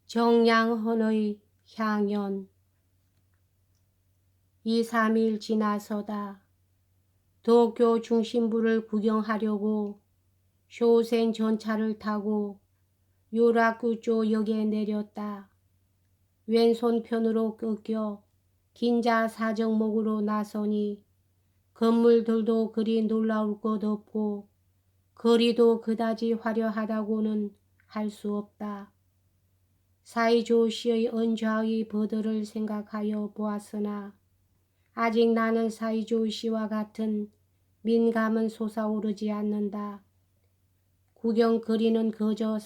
정양헌의 향연. 2, 3일 지나서다 도쿄 중심부를 구경하려고 쇼센 전차를 타고 요라쿠조 역에 내렸다. 왼손편으로 꺾여 긴자 사정목으로 나서니 건물들도 그리 놀라울 것 없고 거리도 그다지 화려하다고는 할 수 없다. 사이조시의 은좌의 버들을 생각하여 보았으나 아직 나는 사이조시와 같은 민감은 솟아오르지 않는다. 구경거리는 그저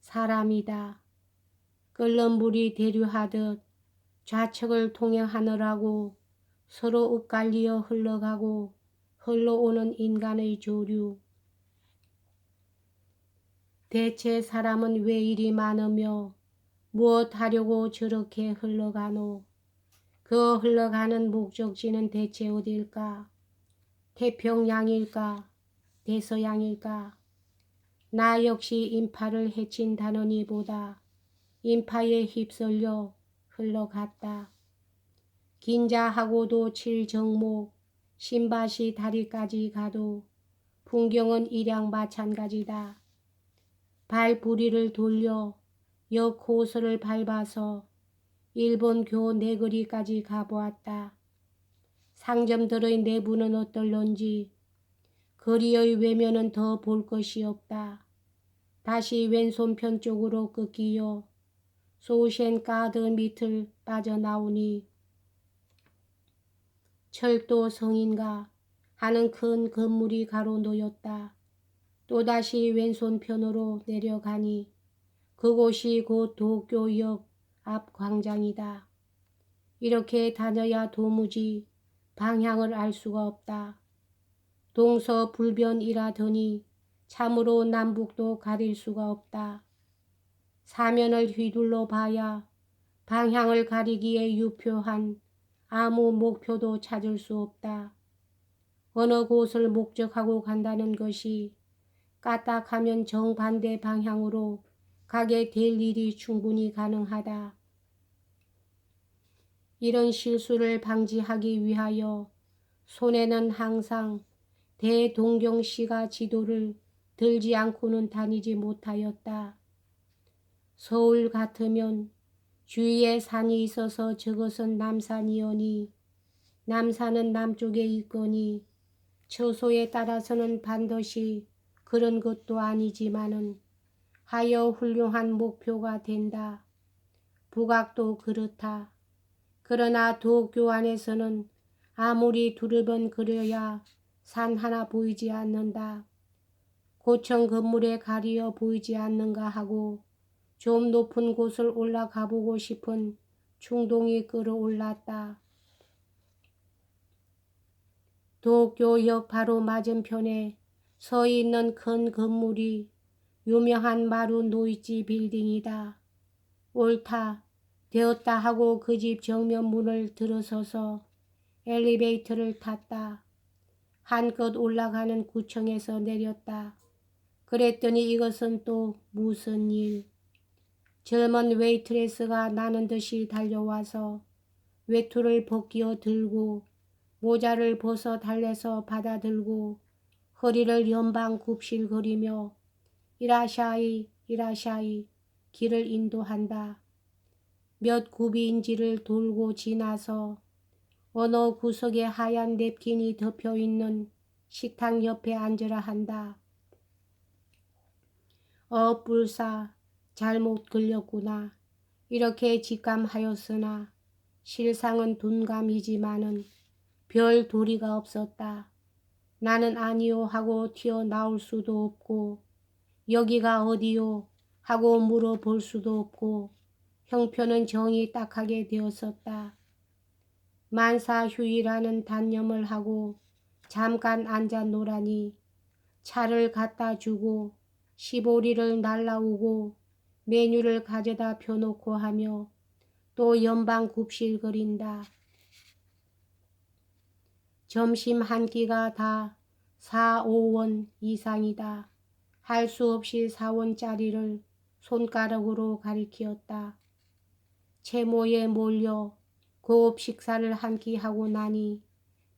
사람이다. 끓는 물이 대류하듯 좌측을 통행하느라고 서로 엇갈리어 흘러가고 흘러오는 인간의 조류. 대체 사람은 왜 이리 많으며 무엇 하려고 저렇게 흘러가노? 그 흘러가는 목적지는 대체 어딜까? 태평양일까? 대서양일까? 나 역시 인파를 해친다느니 보다 인파에 휩쓸려 흘러갔다. 긴자하고도 7정목 신바시 다리까지 가도 풍경은 일양 마찬가지다. 발부리를 돌려 역 호수를 밟아서 일본 교 내거리까지 가보았다. 상점들의 내부는 어떨런지 거리의 외면은 더 볼 것이 없다. 다시 왼손편 쪽으로 꺾이어 소셴 가드 밑을 빠져나오니 철도 성인가 하는 큰 건물이 가로놓였다. 또다시 왼손편으로 내려가니 그곳이 곧 도쿄역 앞 광장이다. 이렇게 다녀야 도무지 방향을 알 수가 없다. 동서불변이라더니 참으로 남북도 가릴 수가 없다. 사면을 휘둘러 봐야 방향을 가리기에 유표한 아무 목표도 찾을 수 없다. 어느 곳을 목적하고 간다는 것이 까딱하면 정반대 방향으로 가게 될 일이 충분히 가능하다. 이런 실수를 방지하기 위하여 손에는 항상 대동경시가 지도를 들지 않고는 다니지 못하였다. 서울 같으면 주위에 산이 있어서 저것은 남산이오니 남산은 남쪽에 있거니 처소에 따라서는 반드시 그런 것도 아니지만은 하여 훌륭한 목표가 된다. 북악도 그렇다. 그러나 도쿄 안에서는 아무리 두르번거려야 산 하나 보이지 않는다. 고층 건물에 가리어 보이지 않는가 하고 좀 높은 곳을 올라가 보고 싶은 충동이 끌어올랐다. 도쿄역 바로 맞은편에 서 있는 큰 건물이 유명한 마루노이치 빌딩이다. 옳다, 되었다 하고 그 집 정면 문을 들어서서 엘리베이터를 탔다. 한껏 올라가는 9층에서 내렸다. 그랬더니 이것은 또 무슨 일. 젊은 웨이트레스가 나는 듯이 달려와서 외투를 벗기어 들고 모자를 벗어 달래서 받아들고 허리를 연방 굽실거리며 이라샤이 이라샤이 길을 인도한다. 몇 굽인지를 돌고 지나서 어느 구석에 하얀 냅킨이 덮여있는 식탁 옆에 앉으라 한다. 불사 잘못 걸렸구나. 이렇게 직감하였으나 실상은 둔감이지만은 별 도리가 없었다. 나는 아니요 하고 튀어나올 수도 없고 여기가 어디요 하고 물어볼 수도 없고 형편은 정이 딱하게 되었었다. 만사휴이라는 단념을 하고 잠깐 앉아 노라니 차를 갖다 주고 시보리를 날라오고 메뉴를 가져다 펴놓고 하며 또 연방 굽실거린다. 점심 한 끼가 다 4, 5원 이상이다. 할 수 없이 4원짜리를 손가락으로 가리키었다. 채모에 몰려 고업 식사를 한 끼 하고 나니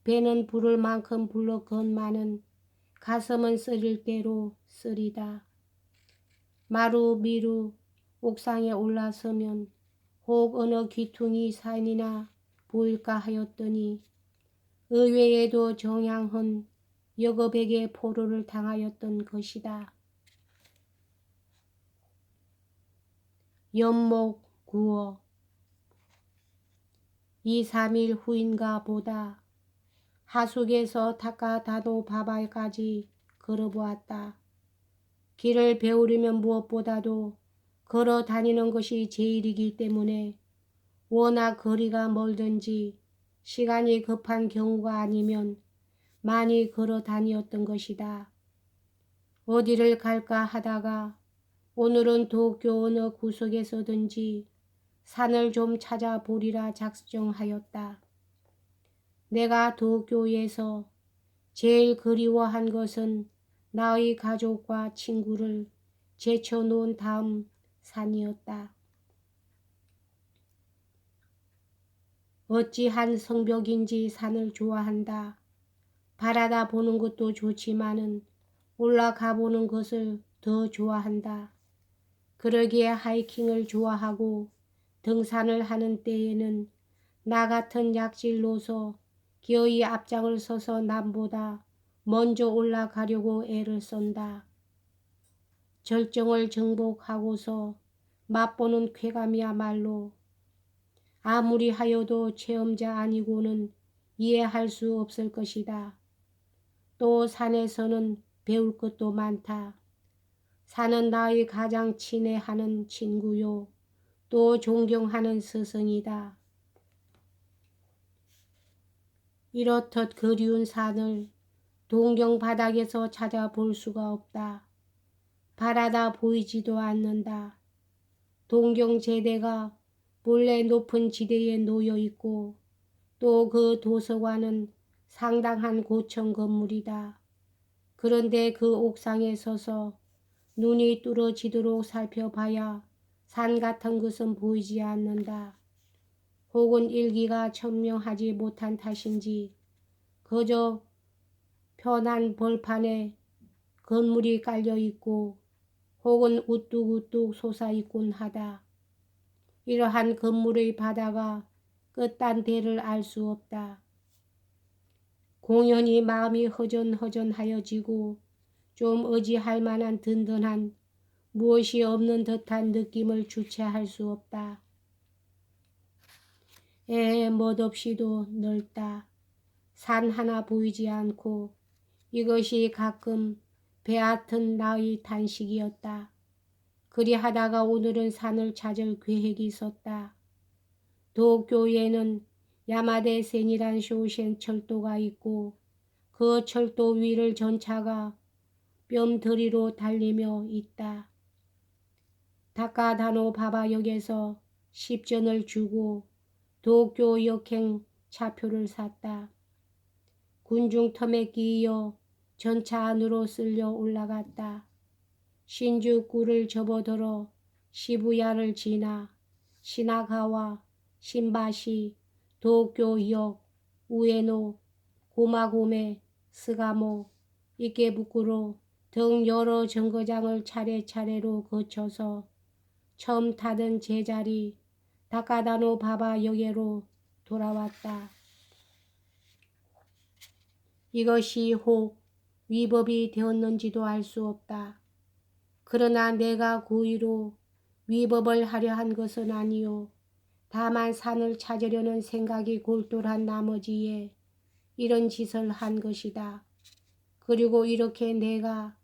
배는 부를 만큼 불렀건만은 가슴은 쓰릴 대로 쓰리다. 마루 미루 옥상에 올라서면 혹 어느 귀퉁이 산이나 보일까 하였더니 의외에도 정양헌 여급에게 포로를 당하였던 것이다. 연목 9어 2, 3일 후인가 보다 하숙에서 타카다노 바바까지 걸어보았다. 길을 배우려면 무엇보다도 걸어 다니는 것이 제일이기 때문에 워낙 거리가 멀든지 시간이 급한 경우가 아니면 많이 걸어 다녔던 것이다. 어디를 갈까 하다가 오늘은 도쿄 어느 구석에서든지 산을 좀 찾아보리라 작정하였다. 내가 도쿄에서 제일 그리워한 것은 나의 가족과 친구를 제쳐놓은 다음 산이었다. 어찌한 성벽인지 산을 좋아한다. 바라다 보는 것도 좋지만은 올라가 보는 것을 더 좋아한다. 그러기에 하이킹을 좋아하고 등산을 하는 때에는 나 같은 약질로서 기어이 앞장을 서서 남보다 먼저 올라가려고 애를 쏜다. 절정을 정복하고서 맛보는 쾌감이야말로 아무리 하여도 체험자 아니고는 이해할 수 없을 것이다. 또 산에서는 배울 것도 많다. 산은 나의 가장 친애하는 친구요. 또 존경하는 스승이다. 이렇듯 그리운 산을 동경 바닥에서 찾아볼 수가 없다. 바라다 보이지도 않는다. 동경 제대가 본래 높은 지대에 놓여 있고 또 그 도서관은 상당한 고층 건물이다. 그런데 그 옥상에 서서 눈이 뚫어지도록 살펴봐야 산 같은 것은 보이지 않는다. 혹은 일기가 청명하지 못한 탓인지 그저 편한 벌판에 건물이 깔려 있고 혹은 우뚝우뚝 솟아있곤 하다. 이러한 건물의 바다가 끝단대를 알 수 없다. 공연히 마음이 허전허전하여지고 좀 의지할 만한 든든한 무엇이 없는 듯한 느낌을 주체할 수 없다. 멋없이도 넓다. 산 하나 보이지 않고 이것이 가끔 배앗은 나의 단식이었다. 그리하다가 오늘은 산을 찾을 계획이 있었다. 도쿄에는 야마데센이란 쇼센 철도가 있고 그 철도 위를 전차가 뼘더리로 달리며 있다. 타카다노 바바역에서 10전을 주고 도쿄 역행 차표를 샀다. 군중 틈에 끼어 전차 안으로 쓸려 올라갔다. 신주쿠를 접어들어 시부야를 지나 시나가와, 신바시, 도쿄역, 우에노, 고마고메, 스가모, 이케부쿠로 등 여러 정거장을 차례차례로 거쳐서 처음 타던 제자리 타카다노 바바역에로 돌아왔다. 이것이 혹 위법이 되었는지도 알 수 없다. 그러나 내가 고의로 위법을 하려 한 것은 아니요. 다만 산을 찾으려는 생각이 골똘한 나머지에 이런 짓을 한 것이다. 그리고 이렇게 내가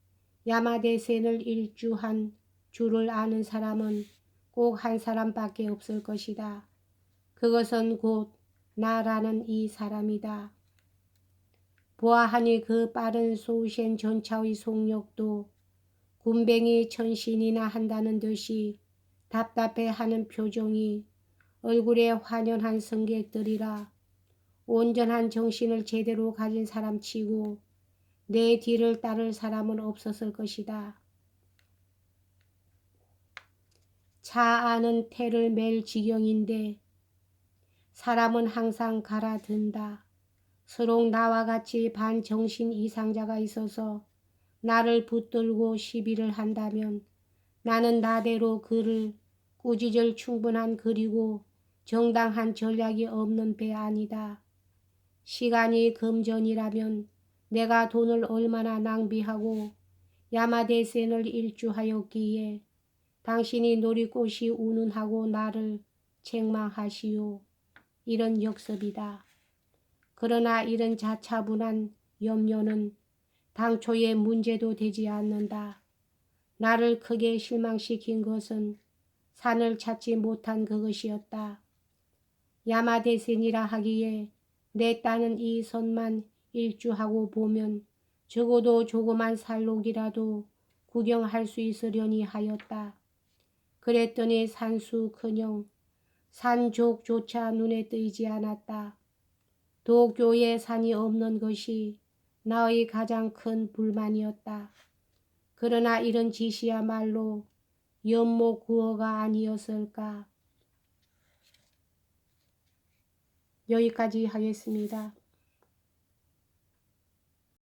야마데센을 일주한 줄을 아는 사람은 꼭 한 사람밖에 없을 것이다. 그것은 곧 나라는 이 사람이다. 보아하니 그 빠른 소우셴 전차의 속력도 군뱅이 천신이나 한다는 듯이 답답해하는 표정이 얼굴에 환연한 승객들이라 온전한 정신을 제대로 가진 사람치고 내 뒤를 따를 사람은 없었을 것이다. 차 안은 태를 맬 지경인데 사람은 항상 갈아든다. 서록 나와 같이 반정신 이상자가 있어서 나를 붙들고 시비를 한다면 나는 나대로 그를 꾸짖을 충분한 그리고 정당한 전략이 없는 배 아니다. 시간이 금전이라면 내가 돈을 얼마나 낭비하고 야마대센을 일주하였기에 당신이 놀이꽃이 운운하고 나를 책망하시오. 이런 역섭이다. 그러나 이런 자차분한 염려는 당초의 문제도 되지 않는다. 나를 크게 실망시킨 것은 산을 찾지 못한 그것이었다. 야마대센이라 하기에 내 딸은 이 선만 일주하고 보면 적어도 조그만 살록이라도 구경할 수 있으려니 하였다. 그랬더니 산수커녕 산족조차 눈에 띄지 않았다. 도교에 산이 없는 것이 나의 가장 큰 불만이었다. 그러나 이런 짓이야말로 연못구어가 아니었을까. 여기까지 하겠습니다.